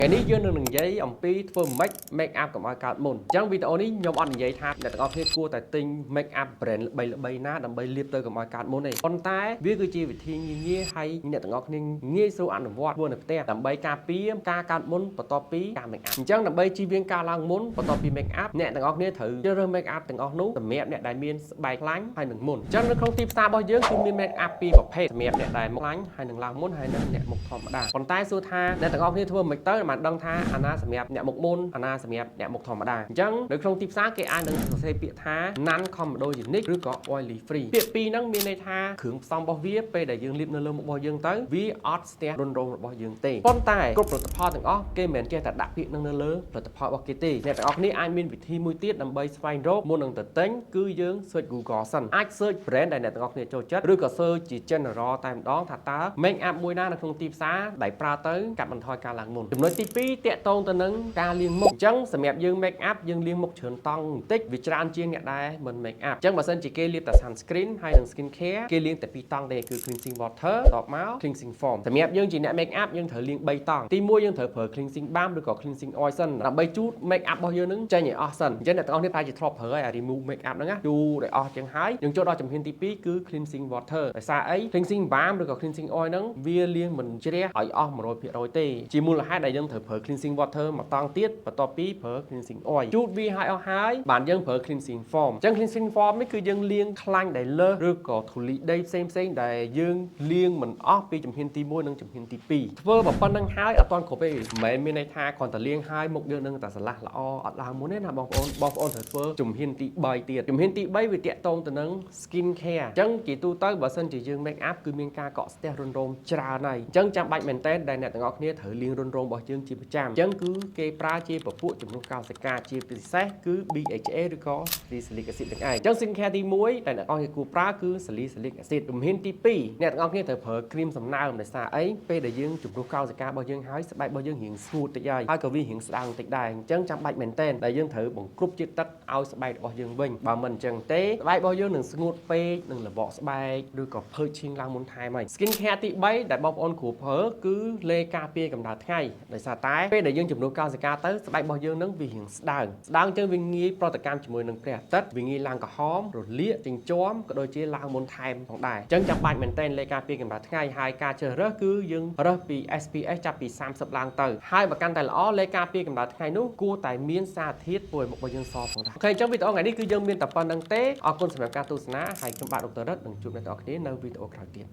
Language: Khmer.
ngày ní dương đừng giấy ông pi phơi make up cầm ai card môn chẳng video ní nhóm ăn giấy tháp để tao khi cua tại tinh make up brand bay ná đầm bay liệp tơi cầm ai card môn này con tay viết cứ chi vị thi nghe hay như tao nghe số ăn vót buồn được te đầm bay ca pi ca card môn và to pi ca make up chẳng đầm bay chi viên ca lang môn và to pi make up nè tao nghe thử chơi make up tao nú tầm mẹ nè đại miên bài lánh hay đừng môn chẳng nó không tìm xa bao nhiêuคือ make up ពីប្រភេទសម្រាប់អ្នកដែលមកឡាញ់ហើយនឹងឡើងមុនហើយនឹងអ្នកមុខធម្មតាប៉ុន្តែសួរថាអ្នកទាំងអស់គ្នាធ្វើមិនទៅបានដឹងថាអាណាសម្រាប់អ្នកមុខមុនអាណាសម្រាប់អ្នកមុខធម្មតាអញ្ចឹងនៅក្នុងទីផ្សារគេអាចនឹងសរសេរពាក្យថា non comedogenic ឬក៏ oily free ពាក្យពីរហ្នឹងមានន័យថាគ្រឿងផ្សំរបស់វាពេលដែលយើងលាបនៅលើមុខរបស់យើងទៅវាអត់ស្ទះរុនរោមរបស់យើងទេប៉ុន្តែគ្រប់ផលិតផលទាំងអស់គេមិនមែនចេះតែដាក់ពាក្យហ្នឹងនៅលើផលិតផលរបស់គេទេអ្នកទាំងអស់គ្នាអាចមានវិធីមួយទៀតដើម្បីស្វែងរកមុននឹងទៅទិញគឺយើង search Google សិនអាច search brand ដែលអ្នកទាំងអស់គ្នាចូលចិត្តឬក៏ search ជា general តែម្ដងថាតើ make up មួយណានៅក្នុងទីផ្សារដែលប្រើទៅកាត់បន្ថយការឡើងមុនចំណុចទី2តាក់ទងទៅនឹងការលាងមុខអញ្ចឹងសម្រាប់យើង make up យើងលាងមុខច្រើនតង់បន្តិចវាច្រើនជាងអ្នកដែលមិន make up អញ្ចឹងបើសិនជាគេលាបតែ sunscreen ហើយនឹង skin care គេលាងតែ2តង់ទេគឺ cleansing water តបមក cleansing foam សម្រាប់យើងជាអ្នក make up យើងត្រូវលាង3តង់ទី1យើងត្រូវប្រើ cleansing balm ឬក៏ cleansing oil សិនដើម្បីជូត make up របស់យើងនឹងចេញឲ្យអស់សិនអញ្ចឹងអ្នកទាំងអស់គ្នាប្រហែលជាធ្លាប់ប្រើហើយ remove make up ហ្នឹងណាជូតឲ្យអស់ចឹងហើយយើងចូលដល់ជំហានទី2គឺ cleansing water ដោយសារអី cleansing balm ឬក៏ cleansing oil ហ្នឹងវាលាងមិនជ្រះឲ្យអស់ 100% ទេជាមូលហេតុដែលយើងត្រូវប្រើ cleansing water មួយតង់ទៀតបន្ទាប់ពីប្រើ cleansing oil ជូតវាឲ្យអស់ហើយបានយើងប្រើ cleansing foam អញ្ចឹង cleansing foam នេះគឺយើងលាងខ្លាញ់ដែលលើសឬក៏ធូលីដីផ្សេងដែលយើងលាងមិនអស់ពីជំហានទី1និងជំហានទី2ធ្វើបើប៉ុណ្្នឹងហើយអត់ទាន់គ្រប់ទេមិនមែនមានន័យថាគ្រាន់តែលាងហើយមុខយើងនឹងតែស្រឡះល្អអត់ឡើងមុនទេណាបងប្អូនត្រូវធ្វើជំហានទី3ទៀតជំហានទី3វាតាក់ទងទៅនឹង skin care អញ្ចឹងជាទូទៅបើសិនជាយើង make up គឺមានការកក់ស្ទះរុនរោមច្រើនហើយអញ្ចឹងចាំបាច់មែនតើដែលអ្នកទាំងអស់គ្នាត្រូវលាងរុនរោមរបស់យើងជាប្រចាំអញ្ចឹងគឺគេប្រើជាពពួកជំនួសកោសិកាជាពិសេសគឺ BHA ឬក៏ salicylic acid ទាំងឯងអញ្ចឹង skin care ទី1ដែលអ្នកទាំងអស់គ្នាគួរប្រើគឺ salicylic acid ជំហានទី2អ្នកទាំងអស់គ្នាត្រូវប្រើគ្រីមសំណើមដោយសារអីពេលដែលយើងជំនួសកោសិការបស់យើងហើយស្បែករបស់យើងរៀងស្ងួតតិចហើយក៏វារៀងស្ដើងតិចដែរអញ្ចឹងចាំបាច់មែនតើដែលយើងត្រូវបង្គ្រប់ជាតិទឹកឲ្យស្បែករបស់យើងវិញបើមិនអញ្ចឹងទេស្បែករបស់យើងនឹងស្ងួតពេកនឹងល្បកស្បែកឬក៏ភើចឈៀងឡើងមុនថែមហើយ skin care ទី3ដែលបងប្អូនគ្រូប្រើគឺលេការពារកម្ដៅថ្ងៃដោយសារតែពេលដែលយើងជំនួសកោសិកាទៅស្បែករបស់យើងនឹងវារៀងស្ដើងអញ្ចឹងវាងាយប្រតិកម្មជាមួយនឹងព្រះអាទិត្យវាងាយឡើងក្រហមរលាកចិញ្ចំក៏ដូចជាឡើងមុនថែមផងដែរអញ្ចឹងចាំបាច់មែនតើលេការពារកម្ដៅថ្ងៃហើយការជ្រើសរើសគឺយើងរើសពី SPF ចាប់ពី30ឡើងទៅហើយបើកាន់តែល្អលេការពារកម្ដៅថ្ងៃនោះគួរតែមានសារធាតុធ្វើឲ្យមុខរបស់យើងសផងដែរអូខេអញ្ចឹងវីដេអូថ្ងៃនេះគឺយើងមានតែប៉ុណ្្នឹងទេអរគុណសម្រាប់ការទស្សនាហើយខ្ញុំបាទដុកទ័ររិទ្ធនឹងជួបអ្នកទាំងអស់គ្នានៅវីដេអូក្រោយទៀត